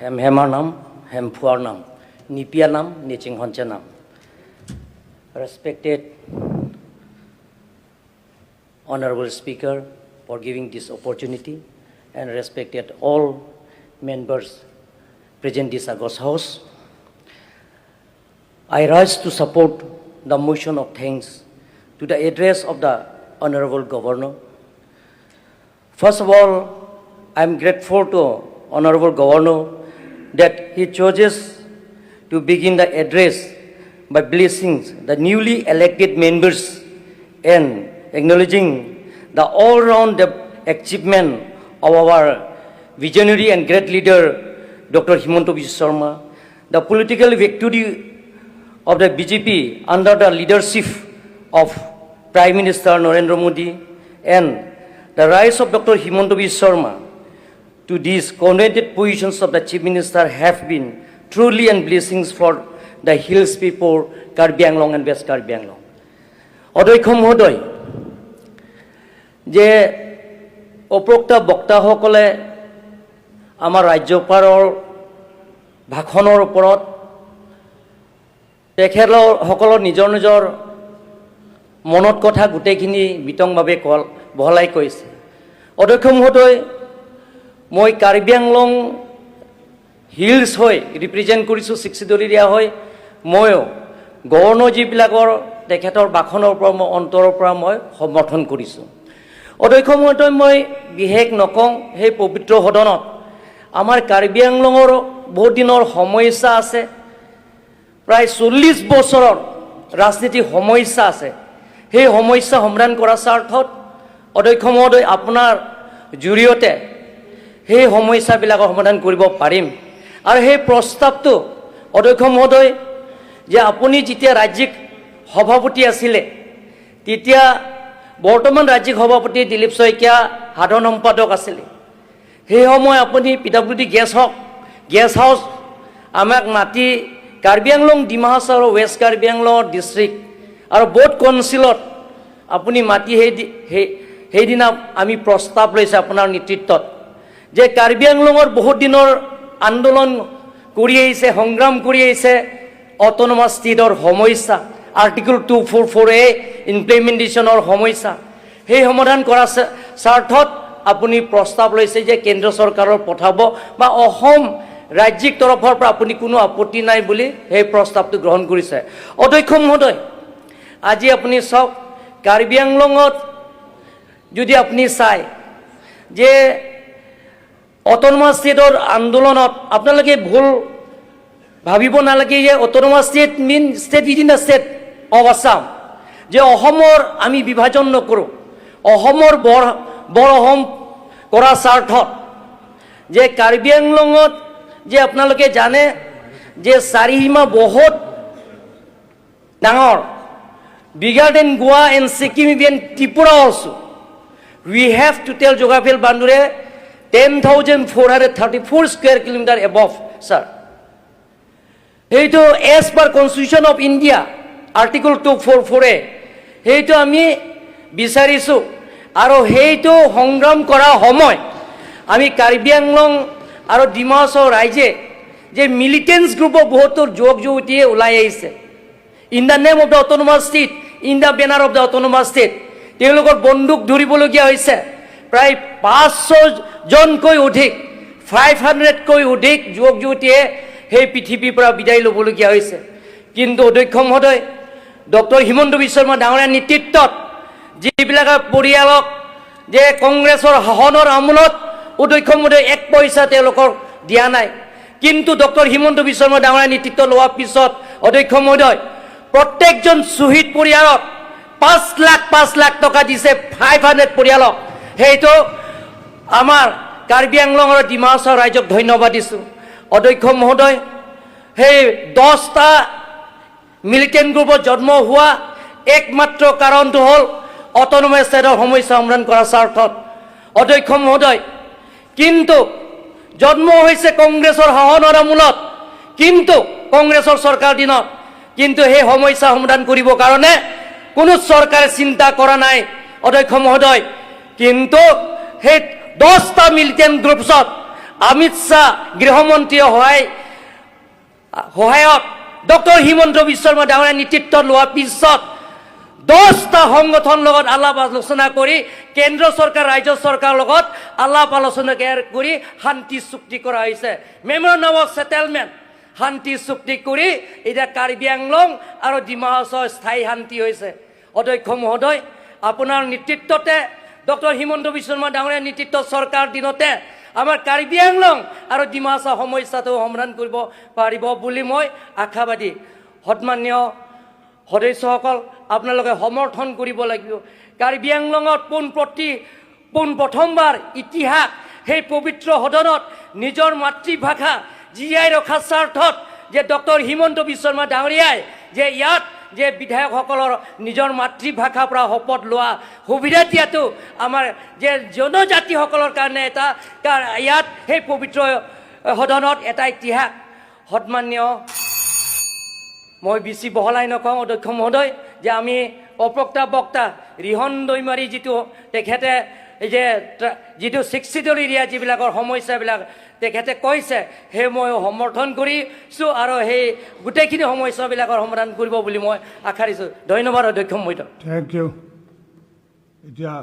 Hem Hemanam, Hem Phuarnam, Nipianam, Niching Honchanam. Respected Honorable Speaker for giving this opportunity, and respected all members present this August House. I rise to support the motion of thanks to the address of the Honorable Governor. First of all, I am grateful to Honorable Governor that he chooses to begin the address by blessing the newly elected members and acknowledging the all-round achievement of our visionary and great leader, Dr. Himanta Biswa Sharma, the political victory of the BJP under the leadership of Prime Minister Narendra Modi, and the rise of Dr. Himanta Biswa Sharma to these coordinated positions of the Chief Minister have been truly and blessings for the hills people, Karbi Anglong and West Karbi Anglong. অধ্যক্ষ মহোদয়, যে উপৰোক্ত বক্তাসকলে আমাৰ ৰাজ্যপালৰ ভাষণৰ ওপৰত তেখেতসকলৰ নিজৰ নিজৰ মনত কথা গোটেইখিনি বিতংভাৱে বহলাই কৈছে। অধ্যক্ষ মহোদয়, মই কাৰ্বি আংলং হিলছ হৈ ৰিপ্ৰেজেণ্ট কৰিছোঁ, চিক্সিদলীয়া হৈ ময়ো গৱৰ্ণৰ যিবিলাকৰ তেখেতৰ ভাষণৰ পৰা মই অন্তৰৰ পৰা মই সমৰ্থন কৰিছোঁ। অধ্যক্ষ মহোদয়, মই বিশেষ নকওঁ, সেই পবিত্ৰ সদনত আমাৰ কাৰ্বি আংলঙৰ বহুত দিনৰ সমস্যা আছে, প্ৰায় 40 বছৰৰ ৰাজনীতিক সমস্যা আছে। সেই সমস্যা সমাধান কৰাৰ স্বাৰ্থত অধ্যক্ষ মহোদয় আপোনাৰ জৰিয়তে সেই সমস্যাবিলাকৰ সমাধান কৰিব পাৰিম। আৰু সেই প্ৰস্তাৱটো অধ্যক্ষ মহোদয়, যে আপুনি যেতিয়া ৰাজ্যিক সভাপতি আছিলে, তেতিয়া বৰ্তমান ৰাজ্যিক সভাপতি দিলীপ শইকীয়া সাধাৰণ সম্পাদক আছিলে। সেই সময় আপুনি PWD গেছ হাউচ আমাক মাতি কাৰ্বি আংলং, ডিমা হাছাও আৰু ৱেষ্ট কাৰ্বি আংলং ডিষ্ট্ৰিক্ট আৰু বোৰ্ড কাউন্সিলত আপুনি মাতি সেইদিনা আমি প্ৰস্তাৱ লৈছে আপোনাৰ নেতৃত্বত, যে কাৰ্বি আংলঙৰ বহুত দিনৰ আন্দোলন কৰি আহিছে, সংগ্ৰাম কৰি আহিছে, অট'নমাছ ষ্টেটৰ সমস্যা, আৰ্টিকল 244A ইমপ্লিমেণ্টেশ্যনৰ সমস্যা, সেই সমাধান কৰাৰ স্বাৰ্থত আপুনি প্ৰস্তাৱ লৈছে যে কেন্দ্ৰ চৰকাৰৰ পঠাব বা অসম ৰাজ্যিক তৰফৰ পৰা আপুনি কোনো আপত্তি নাই বুলি সেই প্ৰস্তাৱটো গ্ৰহণ কৰিছে। অধ্যক্ষ মহোদয়, আজি আপুনি চাওক, কাৰ্বি আংলঙত যদি আপুনি চায় যে অট'নমাছ ষ্টেটৰ আন্দোলনত আপোনালোকে ভুল ভাবিব নালাগে যে autonomous state mean state within the state of Assam, যে অসমৰ আমি বিভাজন নকৰোঁ। অসমৰ বৰ অসম কৰাৰ স্বাৰ্থত যে কাৰ্বি আংলঙত যে আপোনালোকে জানে যে চাৰিসীমা বহুত ডাঙৰ, bigger than Goa and Sikkim, even Tripura also. We have total geographical boundary 10,434 square kilometer above, sir. সেইটো as per Constitution of India, Article 244A, সেইটো আমি বিচাৰিছোঁ। আৰু সেইটো সংগ্ৰাম কৰাৰ সময় আমি কাৰ্বি আংলং আৰু ডিমা হাছাও ৰাইজে যে মিলিটেন্স গ্ৰুপৰ বহুতো যুৱক যুৱতীয়ে ওলাই আহিছে, in the name of the autonomous state, in the banner of the autonomous state, তেওঁলোকৰ বন্দুক ধৰিবলগীয়া হৈছে। প্ৰায় 500জনকৈ অধিক, 500কৈ অধিক যুৱক যুৱতীয়ে সেই পৃথিৱীৰ পৰা বিদায় ল'বলগীয়া হৈছে। কিন্তু অধ্যক্ষ মহোদয়, ডক্টৰ হিমন্ত বিশ্ব শৰ্মা ডাঙৰীয়াৰ নেতৃত্বত যিবিলাকে পৰিয়ালক যে কংগ্ৰেছৰ শাসনৰ আমোলত অধ্যক্ষ মহোদয় 1 পইচা তেওঁলোকক দিয়া নাই, কিন্তু ডক্টৰ হিমন্ত বিশ্ব শৰ্মা ডাঙৰীয়াৰ নেতৃত্ব লোৱাৰ পিছত অধ্যক্ষ মহোদয় প্ৰত্যেকজন শ্বহীদ পৰিয়ালক 5 লাখ টকা দিছে, 500 পৰিয়ালক। সেইটো আমাৰ কাৰ্বি আংলং আৰু ডিমা হাছাও ৰাইজক ধন্যবাদ দিছোঁ। অধ্যক্ষ মহোদয়, সেই 10টা মিলিটেণ্ট গ্ৰুপত জন্ম হোৱা একমাত্ৰ কাৰণটো হ'ল অট'নমাছ ষ্টেটৰ সমস্যা সমাধান কৰাৰ স্বাৰ্থত। অধ্যক্ষ মহোদয়, কিন্তু জন্ম হৈছে কংগ্ৰেছৰ শাসনৰ আমোলত, কিন্তু কংগ্ৰেছৰ চৰকাৰ দিনত, কিন্তু সেই সমস্যা সমাধান কৰিবৰ কাৰণে কোনো চৰকাৰে চিন্তা কৰা নাই অধ্যক্ষ মহোদয়। কিন্তু সেই 10টা মিলিটেণ্ট গ্ৰুপছত অমিত শ্বাহ গৃহমন্ত্ৰীয়ে সহায়ত ডক্টৰ হিমন্ত বিশ্ব শৰ্মা ডাঙৰীয়াৰ নেতৃত্বত লোৱাৰ পিছত 10টা সংগঠন লগত আলাপ আলোচনা কৰি কেন্দ্ৰ চৰকাৰ ৰাজ্য চৰকাৰৰ লগত আলাপ আলোচনা কৰি শান্তি চুক্তি কৰা হৈছে মেমৰেণ্ডাম অফ সেটেলমেণ্ট শান্তি চুক্তি কৰি এতিয়া কাৰ্বি আংলং আৰু ডিমা হাছাওৰ স্থায়ী শান্তি হৈছে অধ্যক্ষ মহোদয় আপোনাৰ নেতৃত্বতে ডক্টৰ হিমন্ত বিশ্ব শৰ্মা ডাঙৰীয়াৰ নেতৃত্বত চৰকাৰ দিনতে আমাৰ কাৰ্বি আংলং আৰু ডিমা হাছাওৰ সমস্যাটো সমাধান কৰিব পাৰিব বুলি মই আশাবাদী সন্মানীয় সদস্যসকল আপোনালোকে সমৰ্থন কৰিব লাগিব কাৰ্বি আংলঙত প্ৰথমবাৰ ইতিহাস সেই পবিত্ৰ সদনত নিজৰ মাতৃভাষা জীয়াই ৰখাৰ স্বাৰ্থত যে ডক্টৰ হিমন্ত বিশ্ব শৰ্মা ডাঙৰীয়াই যে ইয়াত যে বিধায়কসকলৰ নিজৰ মাতৃভাষাৰ পৰা শপত লোৱা সুবিধা দিয়াটো আমাৰ যে জনজাতিসকলৰ কাৰণে এটা ইয়াত সেই পবিত্ৰ সদনত এটা ইতিহাস সন্মানীয় মই বেছি বহলাই নকওঁ অধ্যক্ষ মহোদয় যে আমি অপ্ৰক্তা বক্তা ৰিহন দৈমাৰী যিটো তেখেতে যে যিটো 62 এৰিয়া যিবিলাকৰ সমস্যাবিলাক তেখেতে কৈছে সেই মই সমৰ্থন কৰিছোঁ আৰু সেই গোটেইখিনি সমস্যাবিলাকৰ সমাধান কৰিব বুলি মই আশা দিছোঁ ধন্যবাদ অধ্যক্ষ মহোদয় থেংক ইউ এতিয়া